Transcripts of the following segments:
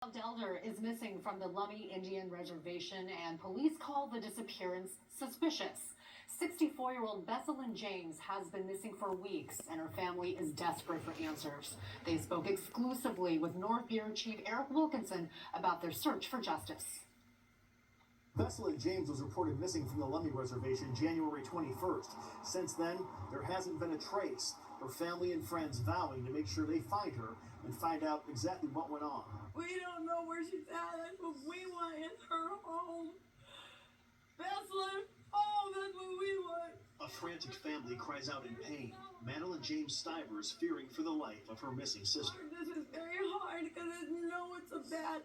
Elder is missing from the Lummi Indian Reservation, and police call the disappearance suspicious. 64-year-old Besalyn James has been missing for weeks, and her family is desperate for answers. They spoke exclusively with North Bureau Chief Eric Wilkinson about their search for justice. Besalyn James was reported missing from the Lummi Reservation January 21st. Since then, there hasn't been a trace. Her family and friends vowing to make sure they find her and find out exactly what went on. We don't know where she's at. That's what we want, is her home. Besalyn, oh, that's what we want. A frantic family cries out in pain. Madeline James Stiver is fearing for the life of her missing sister. This is very hard because it's a bad.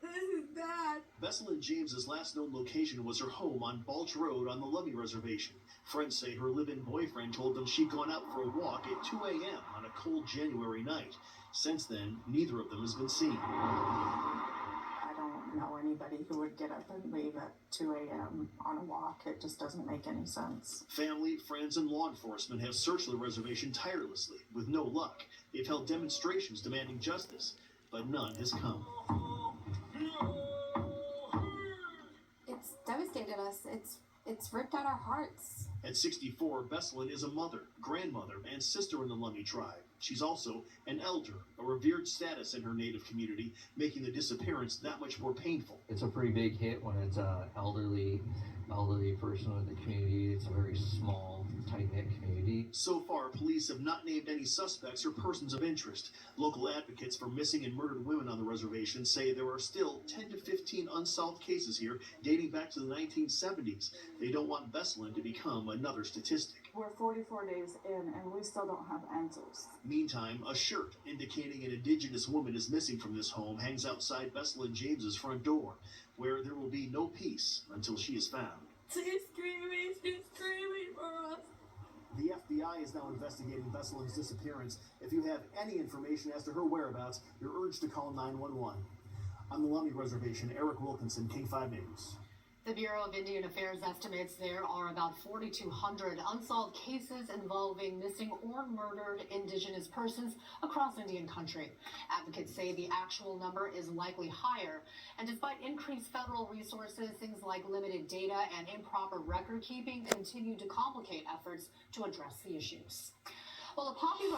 This is bad. Besalyn James's last known location was her home on Balch Road on the Lummi Reservation. Friends say her live-in boyfriend told them she'd gone out for a walk at 2 a.m. on a cold January night. Since then, neither of them has been seen. I don't know anybody who would get up and leave at 2 a.m. on a walk. It just doesn't make any sense. Family, friends, and law enforcement have searched the reservation tirelessly, with no luck. They've held demonstrations demanding justice, but none has come. It's devastated us. It's ripped out our hearts. At 64, Besalyn is a mother, grandmother, and sister in the Lummi tribe. She's also an elder, a revered status in her native community, making the disappearance that much more painful. It's a pretty big hit when it's an elderly person in the community. It's a very small, tight-knit community. So far, police have not named any suspects or persons of interest. Local advocates for missing and murdered women on the reservation say there are still 10 to 15 unsolved cases here dating back to the 1970s. They don't want Besalyn to become another statistic. We're 44 days in and we still don't have answers. Meantime, a shirt indicating an indigenous woman is missing from this home hangs outside Besalyn James's front door, where there will be no peace until she is found. She's screaming for us. The FBI is now investigating Besalyn's disappearance. If you have any information as to her whereabouts, you're urged to call 911. On the Lummi Reservation, Eric Wilkinson, King 5 News. The Bureau of Indian Affairs estimates there are about 4,200 unsolved cases involving missing or murdered indigenous persons across Indian country. Advocates say the actual number is likely higher, and despite increased federal resources, things like limited data and improper record keeping continue to complicate efforts to address the issues. Well, a popular